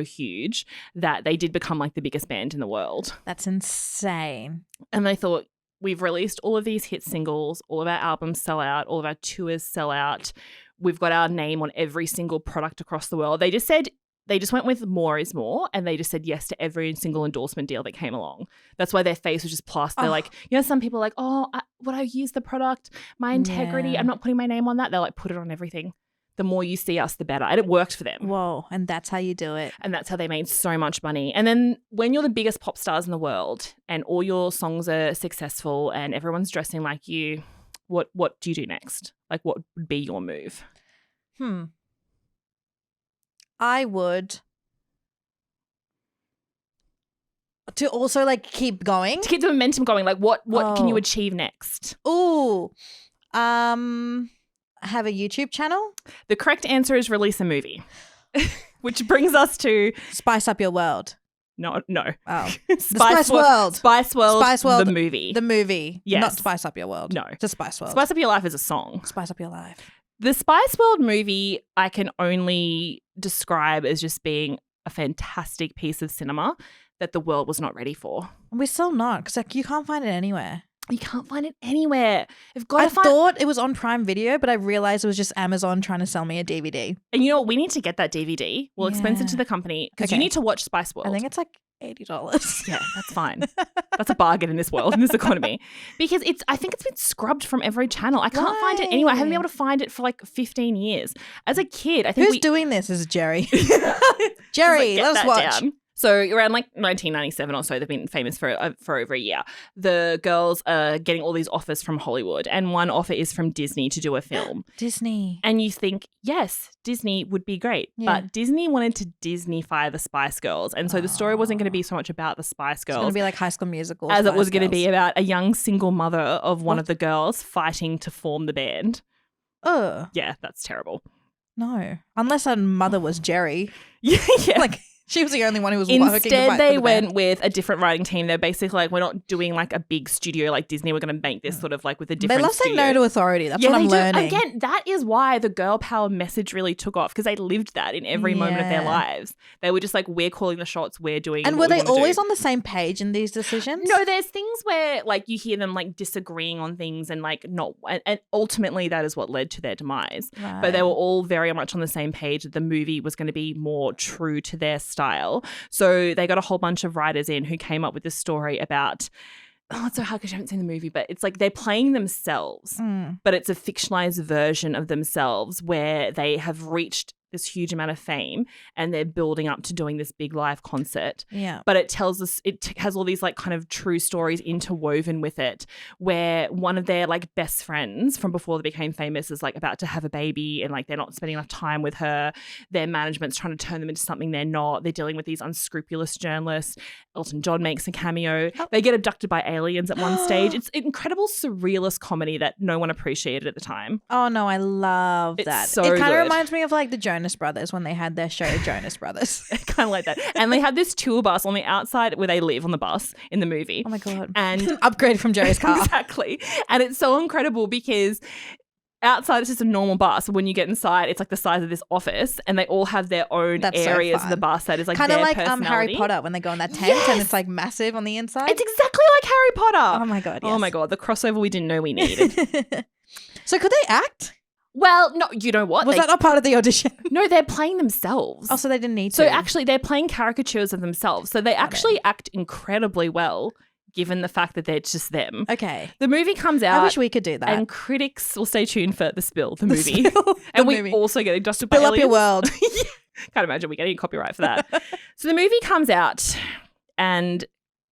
huge that they did become like the biggest band in the world. That's insane. And they thought, we've released all of these hit singles, all of our albums sell out, all of our tours sell out. We've got our name on every single product across the world. They just went with more is more, and they just said yes to every single endorsement deal that came along. That's why their face was just plastered. They're like, some people are like, would I use the product? My integrity, I'm not putting my name on that. They're like, put it on everything. The more you see us, the better. And it worked for them. Whoa, and that's how you do it. And that's how they made so much money. And then when you're the biggest pop stars in the world and all your songs are successful and everyone's dressing like you, what do you do next? Like, what would be your move? I would to also like keep going. To keep the momentum going, like what can you achieve next? Ooh. Have a YouTube channel? The correct answer is release a movie. Which brings us to Spice Up Your World. No. Oh. Spice World. Spice World, the movie. The movie. Yes. Not Spice Up Your World. No. Just Spice World. Spice Up Your Life is a song. Spice Up Your Life. The Spice World movie I can only describe as just being a fantastic piece of cinema that the world was not ready for. We're still not, because like, you can't find it anywhere. You can't find it anywhere. I thought it was on Prime Video, but I realized it was just Amazon trying to sell me a DVD. And you know what? We need to get that DVD. We'll expense it to the company because you need to watch Spice World. I think it's like $80. Yeah, that's fine. That's a bargain in this world, in this economy. Because I think it's been scrubbed from every channel. I can't find it anywhere. I haven't been able to find it for like 15 years. As a kid, I think Who's doing this is Geri. Geri, let us watch. Down. So around like 1997 or so, they've been famous for over a year. The girls are getting all these offers from Hollywood, and one offer is from Disney to do a film. Disney. And you think, yes, Disney would be great. Yeah. But Disney wanted to Disney-fy the Spice Girls. And so the story wasn't going to be so much about the Spice Girls. It's going to be like High School Musical. As it was going to be about a young single mother of one of the girls fighting to form the band. Ugh. Yeah, that's terrible. No. Unless her mother was Geri. Yeah. Like, she was the only one who was working. Instead, they went with a different writing team. They're basically like, we're not doing like a big studio like Disney. We're going to make this sort of like with a different They love studio. saying no to authority. That's what I'm learning. Again, that is why the girl power message really took off, because they lived that in every moment of their lives. They were just like, we're calling the shots, we're doing And were they always on the same page in these decisions? No, there's things where like you hear them like disagreeing on things and like not, and ultimately that is what led to their demise. Right. But they were all very much on the same page that the movie was going to be more true to their style. So they got a whole bunch of writers in who came up with this story about, it's so hard because you haven't seen the movie, but it's like they're playing themselves, but it's a fictionalized version of themselves where they have reached this huge amount of fame and they're building up to doing this big live concert. Yeah. But it tells us, it has all these like kind of true stories interwoven with it, where one of their like best friends from before they became famous is like about to have a baby and like they're not spending enough time with her. Their management's trying to turn them into something they're not. They're dealing with these unscrupulous journalists. Elton John makes a cameo. Oh. They get abducted by aliens at one stage. It's an incredible surrealist comedy that no one appreciated at the time. Oh no, I love It's that. so it kind of good. reminds me of like the Jonas Brothers when they had their show Jonas Brothers. Kind of like that. And they had this tour bus on the outside where they live on the bus in the movie. Oh my God. And upgraded from Jerry's car. Exactly. And it's so incredible because outside it's just a normal bus. When you get inside, it's like the size of this office and they all have their own areas of the bus that is like kind of their like personality. Harry Potter when they go in that tent and it's like massive on the inside. It's exactly like Harry Potter. Oh my God, yes. Oh my God, the crossover we didn't know we needed. So could they act? Well, no, you know what? Was that not part of the audition? No, they're playing themselves. Oh, so they didn't need to. So actually, they're playing caricatures of themselves. So they actually act incredibly well, given the fact that they're just them. Okay. The movie comes out. I wish we could do that. And critics will stay tuned for The Spill, the movie. And we also get dusted by Spill up your aliens. world. Can't imagine we get any copyright for that. So the movie comes out and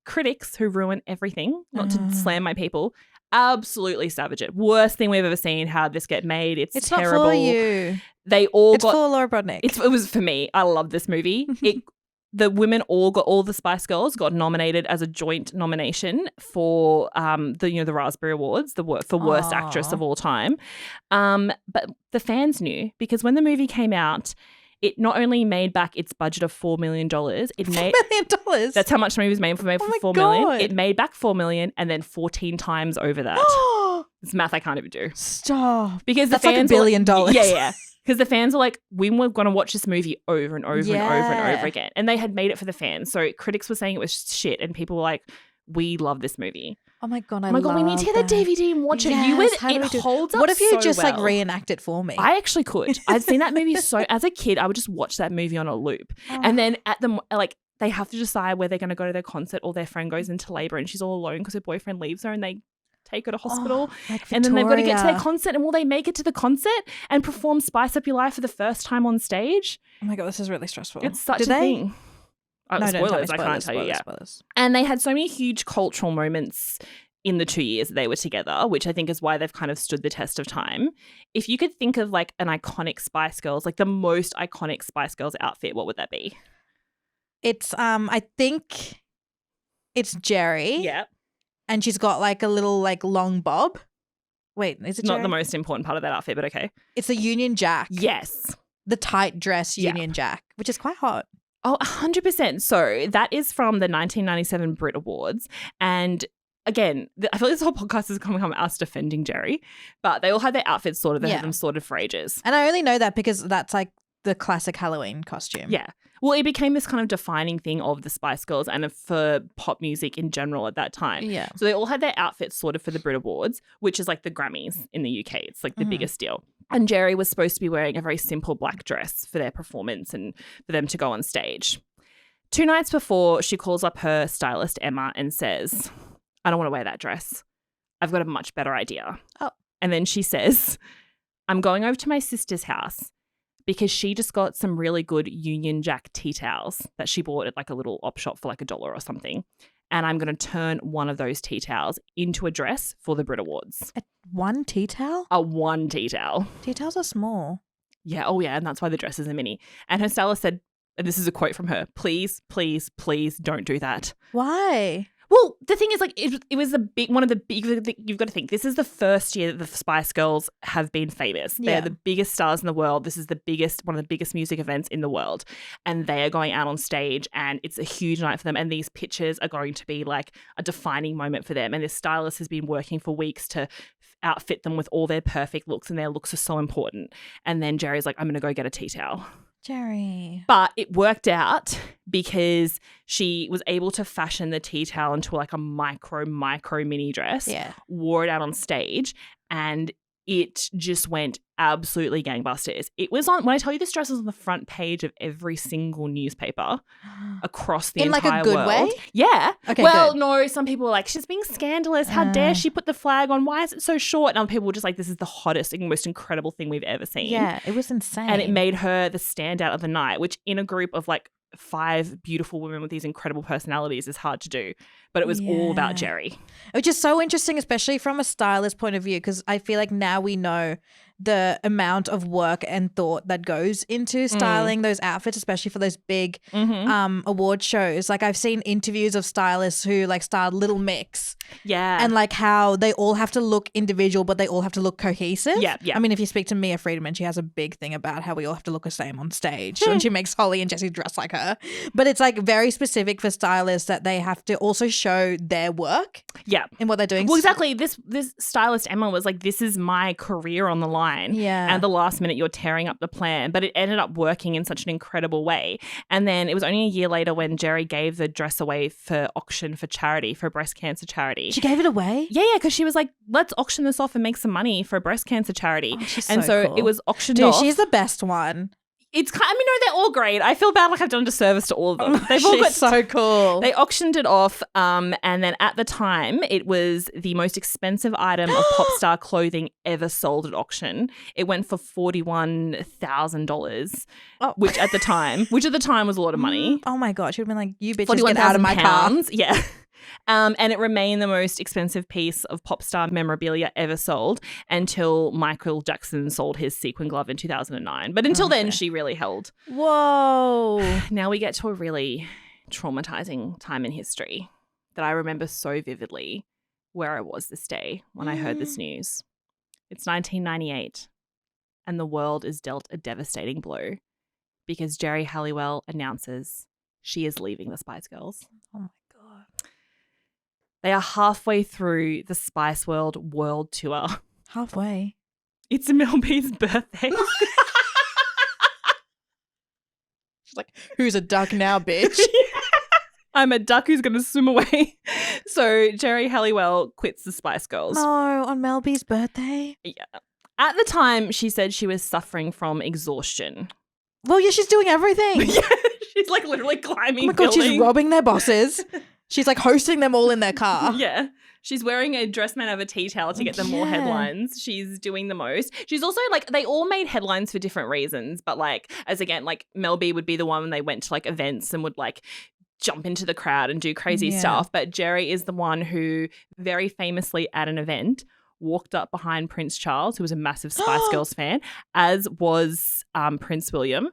critics who ruin everything, not to slam my people, absolutely savage it. Worst thing we've ever seen. How this get made? It's terrible. Not for you. They all it's for Laura Brodnick. It was for me. I love this movie. The women all the Spice Girls got nominated as a joint nomination for the Raspberry Awards, for worst actress of all time. But the fans knew, because when the movie came out, it not only made back its budget of $4 million, it made $4 million. That's how much the movie was made for $4 million. It made back $4 million and then 14 times over that. It's math I can't even do. Stop. Because that's the fans like $1 billion. Yeah. Because the fans were like, we were going to watch this movie over and over and over and over again. And they had made it for the fans. So critics were saying it was shit. And people were like, we love this movie. Oh my God, we need to get the DVD and watch it. It holds up. What if you so just well. like reenact it for me? I actually could. I'd seen that movie as a kid, I would just watch that movie on a loop. And then they have to decide where they're going to go to their concert, or their friend goes into labor and she's all alone because her boyfriend leaves her, and they take her to hospital. And then they've got to get to their concert, and will they make it to the concert and perform Spice Up Your Life for the first time on stage? Oh my God, this is really stressful. It's such a thing. No, spoilers, I can't tell you. Spoilers. And they had so many huge cultural moments in the 2 years that they were together, which I think is why they've kind of stood the test of time. If you could think of like an iconic Spice Girls, like the most iconic Spice Girls outfit, what would that be? It's I think it's Geri. Yeah. And she's got like a little like long bob. Wait, is it Not Geri? the most important part of that outfit, but okay. It's a Union Jack. Yes. The tight dress Union Jack, which is quite hot. Oh, 100%. So that is from the 1997 Brit Awards. And again, I feel like this whole podcast is going to come us defending Geri, but they all had their outfits sorted. They had them sorted for ages. And I only know that because that's like the classic Halloween costume. Yeah. Well, it became this kind of defining thing of the Spice Girls and for pop music in general at that time. Yeah. So they all had their outfits sorted for the Brit Awards, which is like the Grammys in the UK. It's like the biggest deal. And Geri was supposed to be wearing a very simple black dress for their performance and for them to go on stage. 2 nights before, she calls up her stylist, Emma, and says, I don't want to wear that dress. I've got a much better idea. Oh. And then she says, I'm going over to my sister's house because she just got some really good Union Jack tea towels that she bought at like a little op shop for like $1 or something. And I'm going to turn one of those tea towels into a dress for the Brit Awards. One tea towel? One tea towel. Tea towels are small. Yeah. Oh, yeah. And that's why the dress is a mini. And her stylist said, and this is a quote from her, please, please, please don't do that. Why? Well, the thing is, like, it was one of the big, you've got to think, this is the first year that the Spice Girls have been famous. They're the biggest stars in the world. This is one of the biggest music events in the world. And they are going out on stage and it's a huge night for them. And these pictures are going to be like a defining moment for them. And this stylist has been working for weeks to outfit them with all their perfect looks, and their looks are so important. And then Geri's like, I'm going to go get a tea towel. Geri. But it worked out because she was able to fashion the tea towel into like a micro mini dress, wore it out on stage, and it just went absolutely gangbusters. It was on, when I tell you this dress was on the front page of every single newspaper across the entire world. In like a good way? Yeah. Okay, well, good. no, some people were like, she's being scandalous. How dare she put the flag on? Why is it so short? And other people were just like, this is the hottest and most incredible thing we've ever seen. Yeah, it was insane. And it made her the standout of the night, which in a group of like 5 beautiful women with these incredible personalities is hard to do. But it was all about Geri. Which is so interesting, especially from a stylist point of view, because I feel like now we know the amount of work and thought that goes into styling those outfits, especially for those big award shows. Like I've seen interviews of stylists who like styled Little Mix. Yeah. And like how they all have to look individual, but they all have to look cohesive. Yeah. I mean, if you speak to Mia Friedman, she has a big thing about how we all have to look the same on stage. And she makes Holly and Jessie dress like her. But it's like very specific for stylists that they have to also show their work Yeah. in what they're doing. Well, exactly. This stylist Emma was like, this is my career on the line. Yeah. And the last minute you're tearing up the plan. But it ended up working in such an incredible way. And then it was only a year later when Geri gave the dress away for auction for charity, for breast cancer charity. She gave it away? Yeah, because she was like, let's auction this off and make some money for a breast cancer charity. Oh, she's and so cool. it was auctioned Dude, off. she's the best one. It's kind. I mean, no, they're all great. I feel bad like I've done a disservice to all of them. They've all got so cool. They auctioned it off, and then at the time, it was the most expensive item of pop star clothing ever sold at auction. It went for $41,000, which at the time was a lot of money. Oh my god, she would have been like, "You bitches, get out of my car." Yeah. And it remained the most expensive piece of pop star memorabilia ever sold until Michael Jackson sold his sequin glove in 2009. But until then, she really held. Whoa. Now we get to a really traumatizing time in history that I remember so vividly where I was this day when I heard this news. It's 1998 and the world is dealt a devastating blow because Geri Halliwell announces she is leaving the Spice Girls. Oh my god. They are halfway through the Spice World World Tour. Halfway. It's Mel B's birthday. She's like, "Who's a duck now, bitch?" I'm a duck who's going to swim away. So Geri Halliwell quits the Spice Girls. No, on Mel B's birthday? Yeah. At the time, she said she was suffering from exhaustion. Well, yeah, she's doing everything. Yeah, she's like literally climbing Oh my god, buildings. she's robbing their bosses. She's like hosting them all in their car. Yeah. She's wearing a dress man over tea towel to get them more headlines. She's doing the most. She's also like, they all made headlines for different reasons. But like, as again, like Mel B would be the one when they went to like events and would like jump into the crowd and do crazy stuff. But Geri is the one who very famously at an event walked up behind Prince Charles, who was a massive Spice Girls fan, as was Prince William.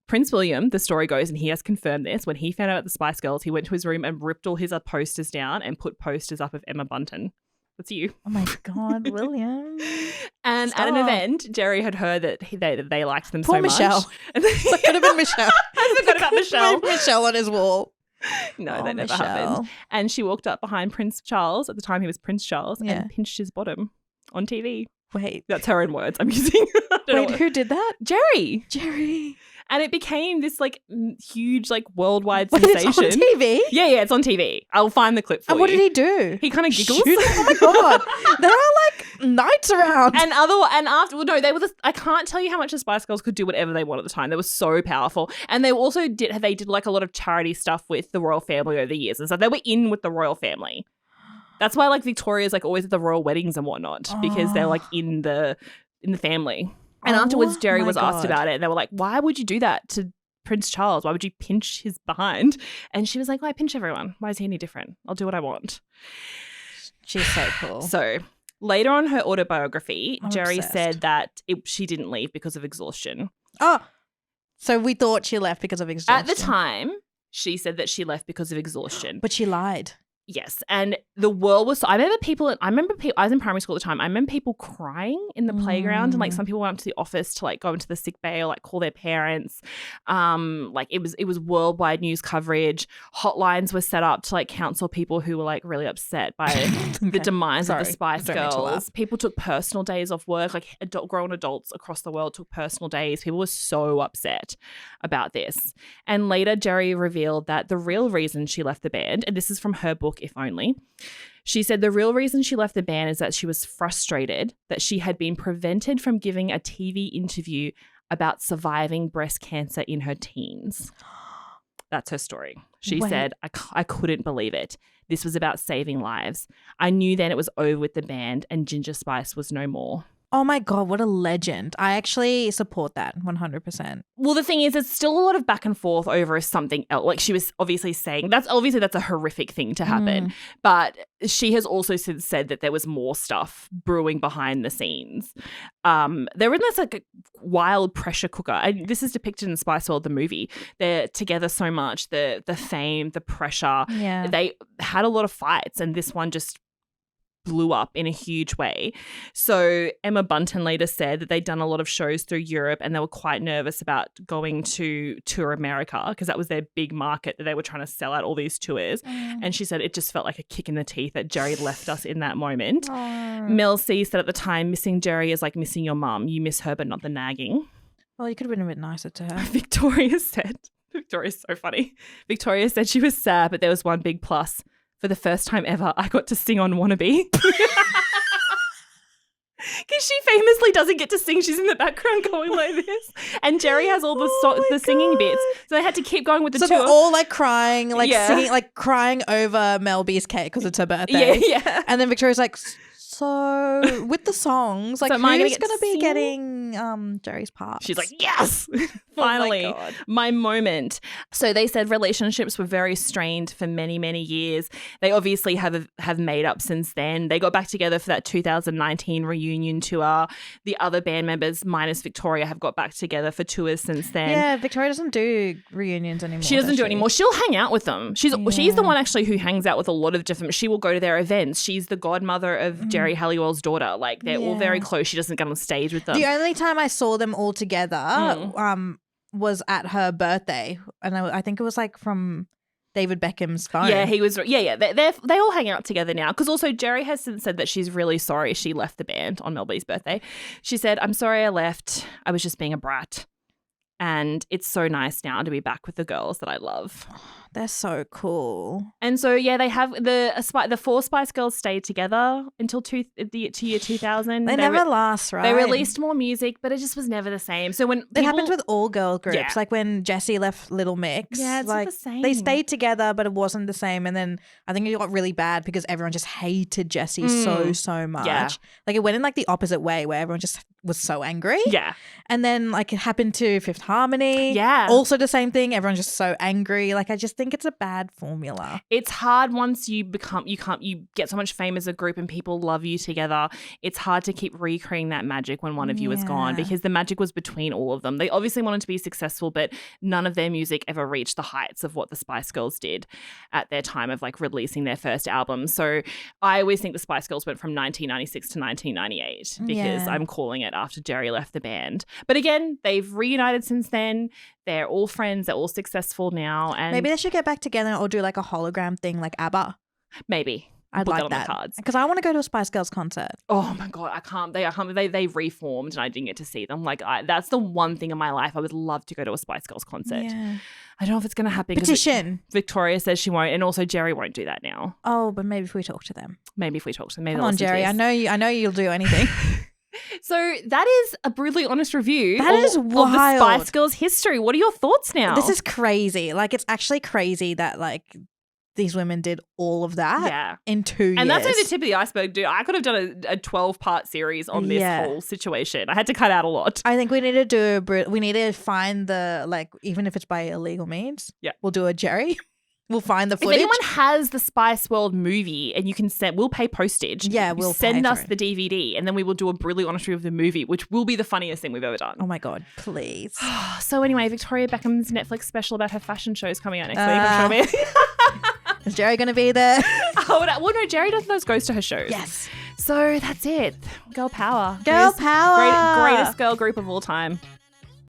Prince William, the story goes, and he has confirmed this, when he found out about the Spice Girls, he went to his room and ripped all his posters down and put posters up of Emma Bunton. That's you. Oh my god, William. And at an event, Geri had heard that they liked them Poor so Michelle. much. And then, That could have been Michelle. I forgot about Michelle. Michelle on his wall. No, that never happened. And she walked up behind Prince Charles, at the time he was Prince Charles, and pinched his bottom on TV. Wait. That's her own words I'm using. Wait, who did that? Geri. And it became this like huge like worldwide sensation. It's on TV? Yeah, it's on TV. I'll find the clip for you. And what did he do? He kind of giggles. Oh my god. There are like knights around. And after, well, no, they were. I can't tell you how much the Spice Girls could do whatever they wanted at the time. They were so powerful, and they also did like a lot of charity stuff with the royal family over the years, and so they were in with the royal family. That's why like Victoria's like always at the royal weddings and whatnot because they're like in the family. And afterwards, Geri was asked about it, and they were like, "Why would you do that to Prince Charles? Why would you pinch his behind?" And she was like, "Well, I pinch everyone. Why is he any different? I'll do what I want." She's so cool. So later on her autobiography, Geri obsessed. said that she didn't leave because of exhaustion. Oh, so we thought she left because of exhaustion. At the time, she said that she left because of exhaustion. But she lied. Yes, and the world was. I remember people. I was in primary school at the time. I remember people crying in the playground, and like some people went up to the office to like go into the sick bay or like call their parents. Like it was worldwide news coverage. Hotlines were set up to like counsel people who were like really upset by the demise of the Spice Girls. People took personal days off work. Like grown adults across the world took personal days. People were so upset about this. And later, Geri revealed that the real reason she left the band, and this is from her book, If Only. She said the real reason she left the band is that she was frustrated that she had been prevented from giving a TV interview about surviving breast cancer in her teens. That's her story. She said, I couldn't believe it. This was about saving lives. I knew then it was over with the band and Ginger Spice was no more. Oh my God, what a legend. I actually support that 100%. Well, the thing is, it's still a lot of back and forth over something else. Like she was obviously saying, that's a horrific thing to happen. But she has also said that there was more stuff brewing behind the scenes. They're in this like wild pressure cooker. This is depicted in Spice World, the movie. They're together so much, the fame, the pressure. Yeah. They had a lot of fights and this one just blew up in a huge way. So Emma Bunton later said that they'd done a lot of shows through Europe and they were quite nervous about going to tour America because that was their big market that they were trying to sell out all these tours. And she said it just felt like a kick in the teeth that Geri left us in that moment. Mel C said at the time, missing Geri is like missing your mum. You miss her but not the nagging. Well, you could have been a bit nicer to her. Victoria's so funny. Victoria said she was sad, but there was one big plus. For the first time ever, I got to sing on Wannabe. Because she famously doesn't get to sing. She's in the background going like this. And Geri has all the singing bits. So they had to keep going with the tour. So they're all like crying, like singing, like crying over Mel B's cake because it's her birthday. Yeah. And then Victoria's like, so with the songs, like, so who's going to be getting Geri's part? She's like, yes, finally, my moment. So they said relationships were very strained for many, many years. They obviously have made up since then. They got back together for that 2019 reunion tour. The other band members, minus Victoria, have got back together for tours since then. Yeah, Victoria doesn't do reunions anymore. She doesn't do it anymore. She'll hang out with them. She's the one actually who hangs out with a lot of different. She will go to their events. She's the godmother of Geri Halliwell's daughter. Like they're all very close. She doesn't get on stage with them. The only time I saw them all together was at her birthday, and I think it was like from David Beckham's phone. Yeah, he was. Yeah. They all hang out together now because also Geri has since said that she's really sorry she left the band on Mel B's birthday. She said, "I'm sorry I left. I was just being a brat." And it's so nice now to be back with the girls that I love. They're so cool. And so, yeah, they have the four Spice Girls stayed together until year 2000. They never last, right? They released more music, but it just was never the same. So when it happens with all girl groups, like when Jessie left Little Mix, it's like not the same. They stayed together, but it wasn't the same. And then I think it got really bad because everyone just hated Jessie so much. Yeah. Like it went in like the opposite way where everyone just was so angry. Yeah. And then like it happened to Fifth Harmony. Yeah. Also the same thing. Everyone's just so angry. Like I just think it's a bad formula. It's hard once you get so much fame as a group and people love you together. It's hard to keep recreating that magic when one of you is gone because the magic was between all of them. They obviously wanted to be successful, but none of their music ever reached the heights of what the Spice Girls did at their time of like releasing their first album. So I always think the Spice Girls went from 1996 to 1998 because I'm calling it after Geri left the band. But again, they've reunited since then. They're all friends. They're all successful now. And maybe they should get back together or do like a hologram thing like ABBA. Maybe. I'd like that because I want to go to a Spice Girls concert. Oh my God, I can't. They reformed and I didn't get to see them. Like that's the one thing in my life I would love to go to a Spice Girls concert. Yeah. I don't know if it's going to happen. Petition. Victoria says she won't, and also Geri won't do that now. Oh, but maybe if we talk to them. Maybe Come on, Geri. I know you'll do anything. So that is a brutally honest review of the Spice Girls history. What are your thoughts now? This is crazy. Like it's actually crazy that like these women did all of that in 2 years. And that's only the tip of the iceberg, dude. I could have done a 12-part series on this whole situation. I had to cut out a lot. I think we need to find the, like, even if it's by illegal means, we'll do a Geri. We'll find the footage. If anyone has the Spice World movie and you can send, we'll pay postage. Yeah, we'll send us the DVD and then we will do a brutally honest review of the movie, which will be the funniest thing we've ever done. Oh my God, please. So anyway, Victoria Beckham's Netflix special about her fashion show is coming out next week. I'm sure is Geri going to be there? Well, no, Geri does those goes to her shows. Yes. So that's it. Girl power. Girl power. Greatest girl group of all time.